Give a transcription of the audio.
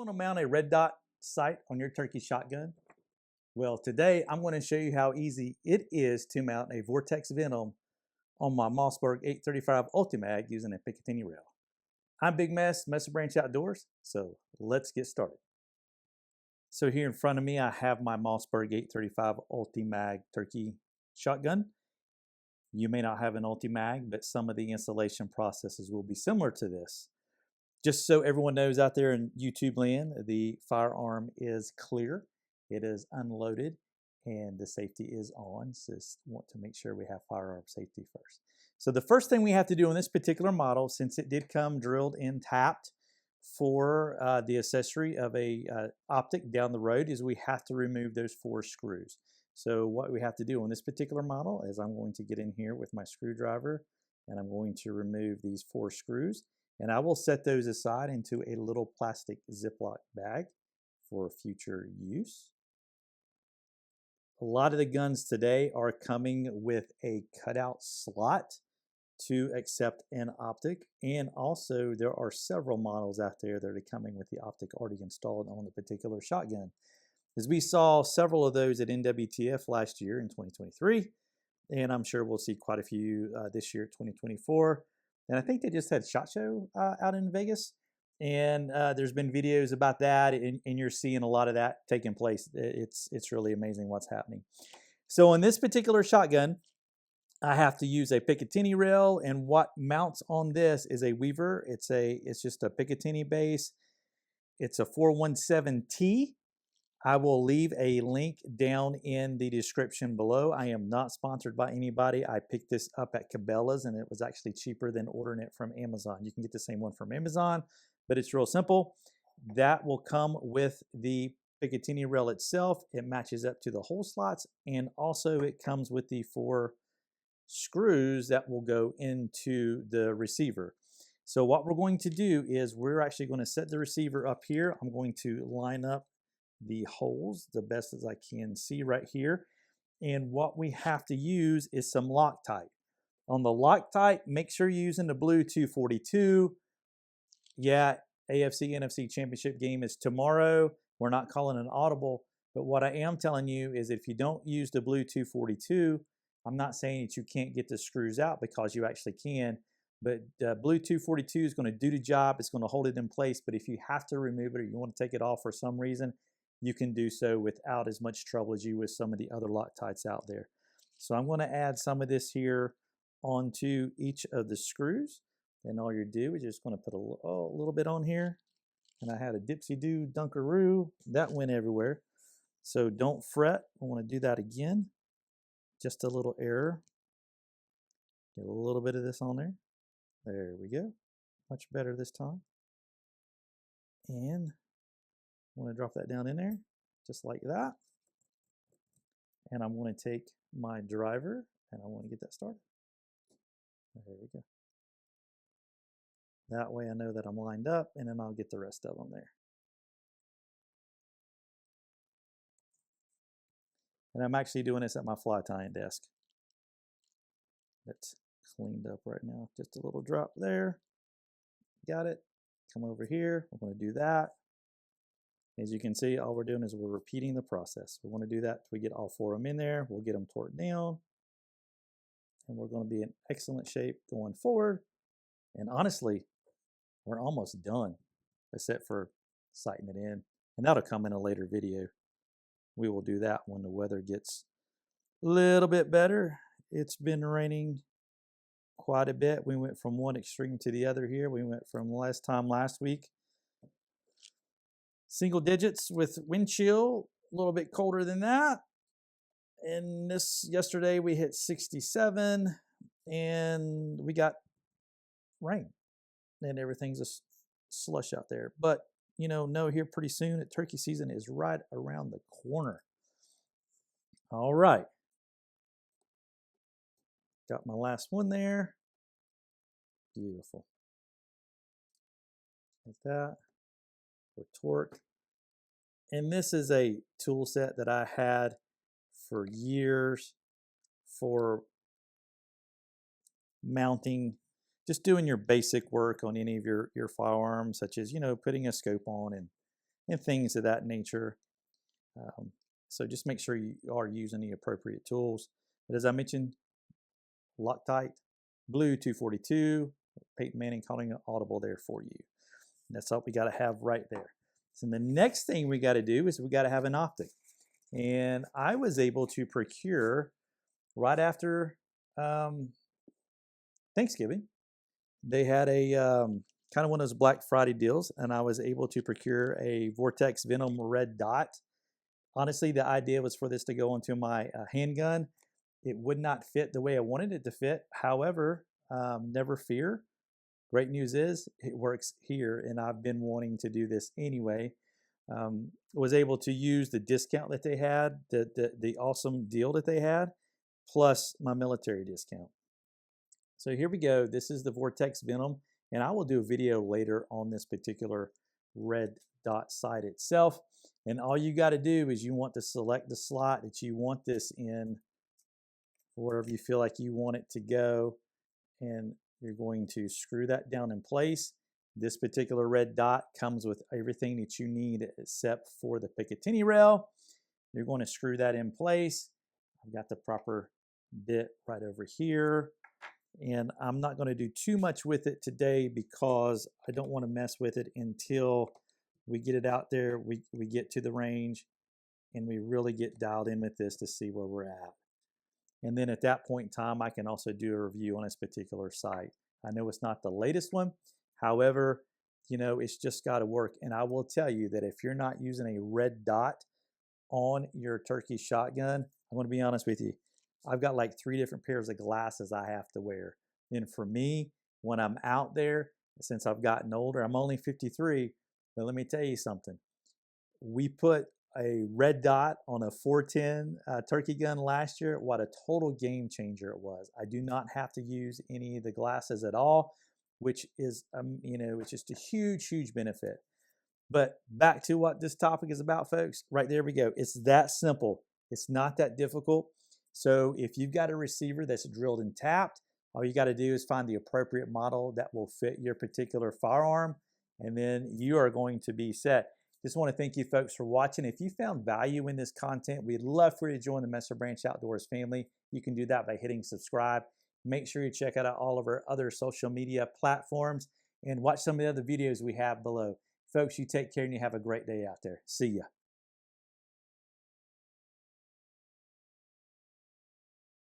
want to mount a red dot sight on your turkey shotgun? Well, today I'm going to show you how easy it is to mount a Vortex Venum on my Mossberg 835 Ulti Mag using a Picatinny Rail. I'm Big Mess, Messer Branch Outdoors, so let's get started. So here in front of me, I have my Mossberg 835 Ulti Mag Turkey Shotgun. You may not have an Ulti Mag, but some of the installation processes will be similar to this. Just so everyone knows out there in YouTube land, the firearm is clear, it is unloaded, and the safety is on. So just want to make sure we have firearm safety first. So the first thing we have to do on this particular model, since it did come drilled and tapped for the accessory of a Optic down the road, is we have to remove those 4 screws. So what we have to do on this particular model is I'm going to get in here with my screwdriver and I'm going to remove these 4 screws. And I will set those aside into a little plastic Ziploc bag for future use. A lot of the guns today are coming with a cutout slot to accept an Optic. And also there are several models out there that are coming with the Optic already installed on the particular shotgun. As we saw several of those at NWTF last year in 2023. And I'm sure we'll see quite a few this year, 2024. And I think they just had SHOT Show out in Vegas. And there's been videos about that, and you're seeing a lot of that taking place. It's really amazing what's happening. So on this particular shotgun, I have to use a Picatinny Rail, and what mounts on this is a Weaver. It's just a Picatinny base. It's a 417T. I will leave a link down in the description below. I am not sponsored by anybody. I picked this up at Cabela's and it was actually cheaper than ordering it from Amazon. You can get the same one from Amazon, but it's real simple. That will come with the Picatinny Rail itself. It matches up to the hole slots, and also it comes with the 4 screws that will go into the receiver. So what we're going to do is we're actually going to set the receiver up here. I'm going to line up the holes the best as I can see right here. And what we have to use is some Loctite. On the Loctite, make sure you're using the blue 242. Yeah, AFC NFC championship game is tomorrow. We're not calling an audible, but what I am telling you is if you don't use the blue 242, I'm not saying that you can't get the screws out, because you actually can, but blue 242 is going to do the job. It's going to hold it in place, but if you have to remove it or you want to take it off for some reason, you can do so without as much trouble as you with some of the other Loctites out there. So I'm going to add some of this here onto each of the screws. And all you do is just going to put a little bit on here. And I had a dipsy-do dunkaroo. That went everywhere. So don't fret. I want to do that again. Just a little error. Get a little bit of this on there. There we go. Much better this time. And I want to drop that down in there, just like that. And I'm going to take my driver and I want to get that started. There we go. That way I know that I'm lined up, and then I'll get the rest of them there. And I'm actually doing this at my fly tying desk. It's cleaned up right now. Just a little drop there. Got it. Come over here. I'm going to do that. As you can see, all we're doing is we're repeating the process. We want to do that till we get all 4 of them in there. We'll get them torqued down. And we're going to be in excellent shape going forward. And honestly, we're almost done, except for sighting it in. And that'll come in a later video. We will do that when the weather gets a little bit better. It's been raining quite a bit. We went from one extreme to the other here. We went from last week, single digits with wind chill, a little bit colder than that. And yesterday we hit 67 and we got rain and everything's a slush out there. But know here pretty soon that turkey season is right around the corner. All right. Got my last one there. Beautiful. Like that. For torque. And this is a tool set that I had for years for mounting, just doing your basic work on any of your firearms, such as, putting a scope on and and things of that nature. So just make sure you are using the appropriate tools. But as I mentioned, Loctite Blue 242, Peyton Manning calling it audible there for you. And that's all we got to have right there. So the next thing we got to do is we got to have an optic. And I was able to procure right after Thanksgiving. They had a kind of one of those Black Friday deals, and I was able to procure a Vortex Venum red dot. Honestly, the idea was for this to go into my handgun. It would not fit the way I wanted it to fit. However, never fear. Great news is it works here, and I've been wanting to do this anyway. Was able to use the discount that they had, the awesome deal that they had, plus my military discount. So here we go. This is the Vortex Venum, and I will do a video later on this particular red dot sight itself. And all you got to do is you want to select the slot that you want this in, wherever you feel like you want it to go, and you're going to screw that down in place. This particular red dot comes with everything that you need except for the Picatinny Rail. You're going to screw that in place. I've got the proper bit right over here, and I'm not going to do too much with it today because I don't want to mess with it until we get it out there, we get to the range, and we really get dialed in with this to see where we're at. And then at that point in time, I can also do a review on this particular site. I know it's not the latest one. However, you know, it's just got to work. And I will tell you that if you're not using a red dot on your turkey shotgun, I'm going to be honest with you. I've got like 3 different pairs of glasses I have to wear. And for me, when I'm out there, since I've gotten older, I'm only 53, but let me tell you something. We put a red dot on a 410 turkey gun last year. What a total game changer it was. I do not have to use any of the glasses at all, which is, you know, it's just a huge, huge benefit. But back to what this topic is about, folks. Right there we go. It's that simple. It's not that difficult. So if you've got a receiver that's drilled and tapped, all you got to do is find the appropriate model that will fit your particular firearm, and then you are going to be set. Just want to thank you folks for watching. If you found value in this content, we'd love for you to join the Messer Branch Outdoors family. You can do that by hitting subscribe. Make sure you check out all of our other social media platforms and watch some of the other videos we have below. Folks, you take care and you have a great day out there. See ya.